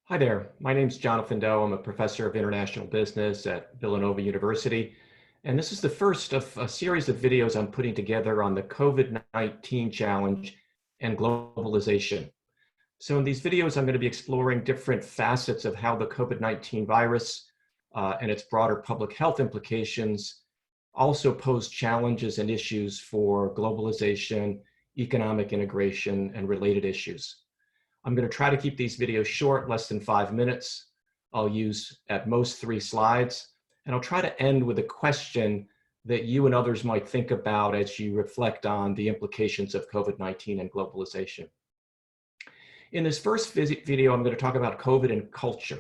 Hi there. My name's Jonathan Doe. I'm a professor of international business at Villanova University. And this is the first of a series of videos I'm putting together on the COVID-19 challenge and globalization. So in these videos, I'm going to be exploring different facets of how the COVID-19 virus and its broader public health implications also pose challenges and issues for globalization, economic integration, and related issues. I'm going to try to keep these videos short, less than 5 minutes. I'll use at most 3 slides, and I'll try to end with a question that you and others might think about as you reflect on the implications of COVID-19 and globalization. In this first video, I'm going to talk about COVID and culture.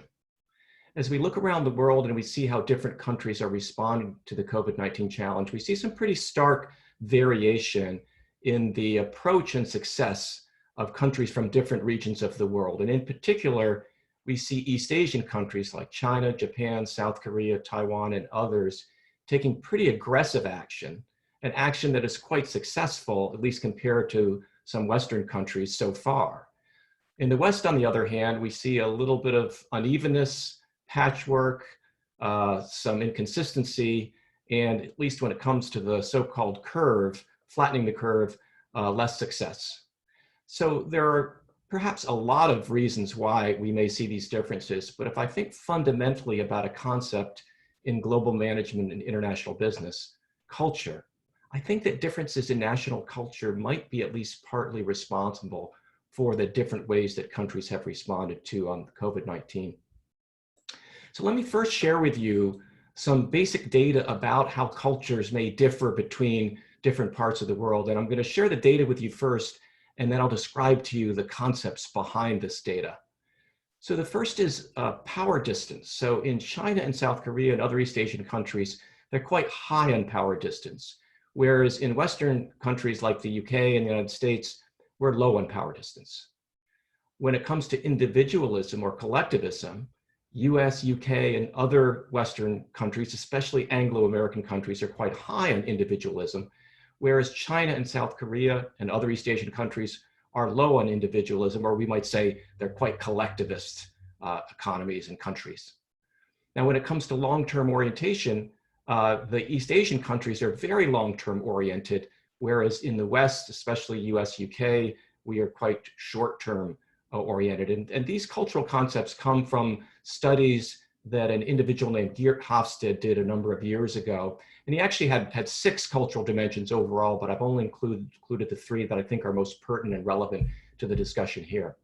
As we look around the world and we see how different countries are responding to the COVID-19 challenge, we see some pretty stark variation in the approach and success of countries from different regions of the world. And in particular, we see East Asian countries like China, Japan, South Korea, Taiwan, and others taking pretty aggressive action, an action that is quite successful, at least compared to some Western countries so far. In the West, on the other hand, we see a little bit of unevenness, patchwork, some inconsistency, and at least when it comes to the so-called curve, flattening the curve, less success. So there are perhaps a lot of reasons why we may see these differences, but if I think fundamentally about a concept in global management and international business, culture, I think that differences in national culture might be at least partly responsible for the different ways that countries have responded to COVID-19. So let me first share with you some basic data about how cultures may differ between different parts of the world. And I'm going to share the data with you first, and then I'll describe to you the concepts behind this data. So the first is power distance. So in China and South Korea and other East Asian countries, they're quite high on power distance. Whereas in Western countries like the UK and the United States, we're low on power distance. When it comes to individualism or collectivism, US, UK, and other Western countries, especially Anglo-American countries, are quite high on individualism, whereas China and South Korea and other East Asian countries are low on individualism, or we might say they're quite collectivist economies and countries. Now, when it comes to long-term orientation, the East Asian countries are very long-term oriented, whereas in the West, especially US, UK, we are quite short-term oriented. And these cultural concepts come from studies that an individual named Geert Hofstede did a number of years ago. And he actually had 6 cultural dimensions overall, but I've only included the 3 that I think are most pertinent and relevant to the discussion here.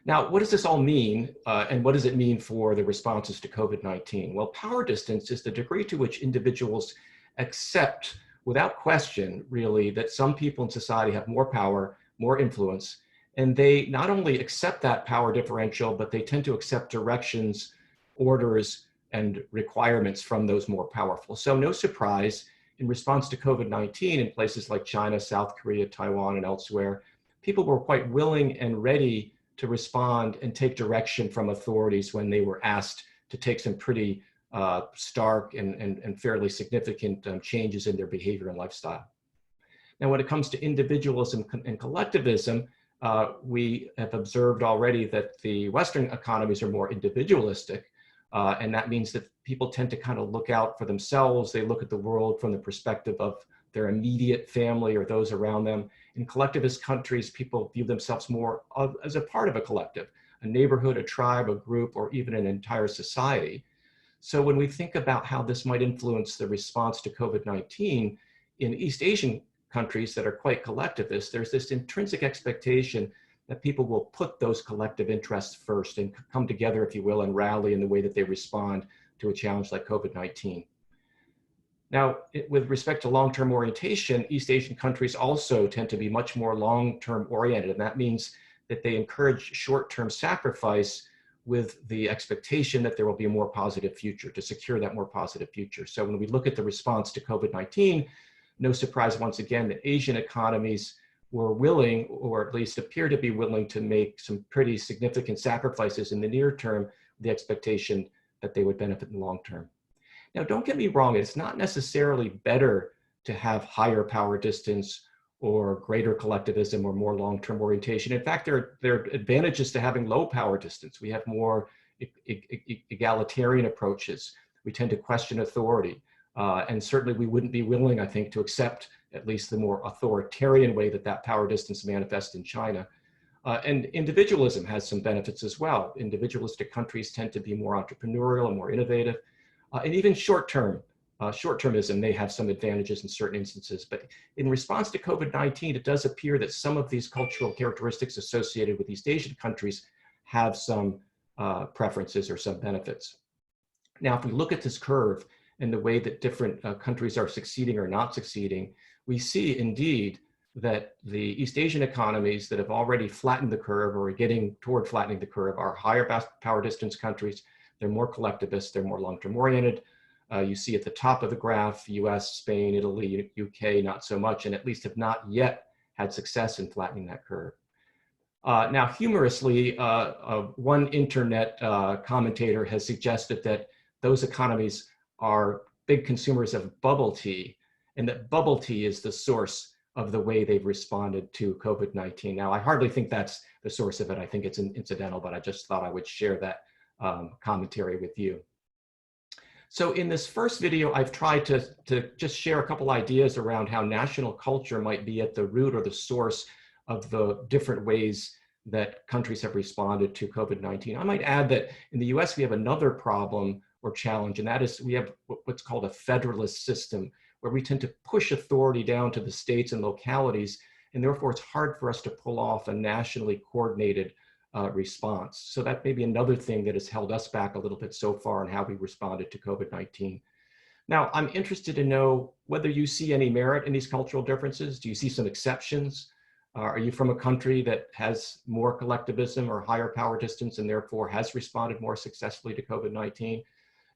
Now, what does this all mean, and what does it mean for the responses to COVID-19? Well, power distance is the degree to which individuals accept, without question, really, that some people in society have more power, more influence, and they not only accept that power differential, but they tend to accept directions, orders, and requirements from those more powerful. So no surprise, in response to COVID-19 in places like China, South Korea, Taiwan, and elsewhere, people were quite willing and ready to respond and take direction from authorities when they were asked to take some pretty stark and fairly significant changes in their behavior and lifestyle. Now, when it comes to individualism and collectivism, we have observed already that the Western economies are more individualistic, and that means that people tend to kind of look out for themselves. They look at the world from the perspective of their immediate family or those around them. In collectivist countries, people view themselves more as a part of a collective, a neighborhood, a tribe, a group, or even an entire society. So when we think about how this might influence the response to COVID-19 in East Asian countries that are quite collectivist, there's this intrinsic expectation that people will put those collective interests first and come together, if you will, and rally in the way that they respond to a challenge like COVID-19. Now, with respect to long-term orientation, East Asian countries also tend to be much more long-term oriented, and that means that they encourage short-term sacrifice with the expectation that there will be a more positive future, to secure that more positive future. So when we look at the response to COVID-19, no surprise once again that Asian economies were willing, or at least appear to be willing, to make some pretty significant sacrifices in the near term, the expectation that they would benefit in the long term. Now, don't get me wrong, it's not necessarily better to have higher power distance or greater collectivism or more long-term orientation. In fact, there are advantages to having low power distance. We have more egalitarian approaches. We tend to question authority. And certainly we wouldn't be willing, I think, to accept at least the more authoritarian way that that power distance manifests in China. And individualism has some benefits as well. Individualistic countries tend to be more entrepreneurial and more innovative. And even short-termism may have some advantages in certain instances. But in response to COVID-19, it does appear that some of these cultural characteristics associated with East Asian countries have some preferences or some benefits. Now, if we look at this curve and the way that different countries are succeeding or not succeeding, we see indeed that the East Asian economies that have already flattened the curve or are getting toward flattening the curve are higher power distance countries. They're more collectivist, they're more long-term oriented. You see at the top of the graph, US, Spain, Italy, UK, not so much, and at least have not yet had success in flattening that curve. Now, humorously, one internet commentator has suggested that those economies are big consumers of bubble tea, and that bubble tea is the source of the way they've responded to COVID-19. Now, I hardly think that's the source of it. I think it's incidental, but I just thought I would share that commentary with you. So in this first video, I've tried to just share a couple ideas around how national culture might be at the root or the source of the different ways that countries have responded to COVID-19. I might add that in the US, we have another problem or challenge, and that is we have what's called a federalist system, where we tend to push authority down to the states and localities, and therefore it's hard for us to pull off a nationally coordinated response. So that may be another thing that has held us back a little bit so far in how we responded to COVID-19. Now, I'm interested to know whether you see any merit in these cultural differences. Do you see some exceptions? Are you from a country that has more collectivism or higher power distance and therefore has responded more successfully to COVID-19?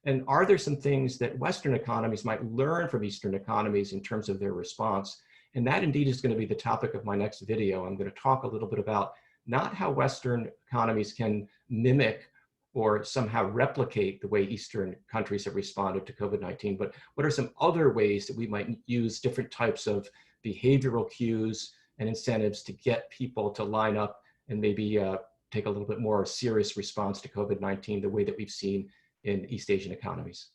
And are there some things that Western economies might learn from Eastern economies in terms of their response? And that indeed is going to be the topic of my next video. I'm going to talk a little bit about not how Western economies can mimic or somehow replicate the way Eastern countries have responded to COVID-19, but what are some other ways that we might use different types of behavioral cues and incentives to get people to line up and maybe take a little bit more serious response to COVID-19 the way that we've seen in East Asian economies.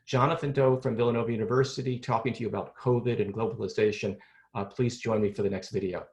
Jonathan Doe from Villanova University talking to you about COVID and globalization. Please join me for the next video.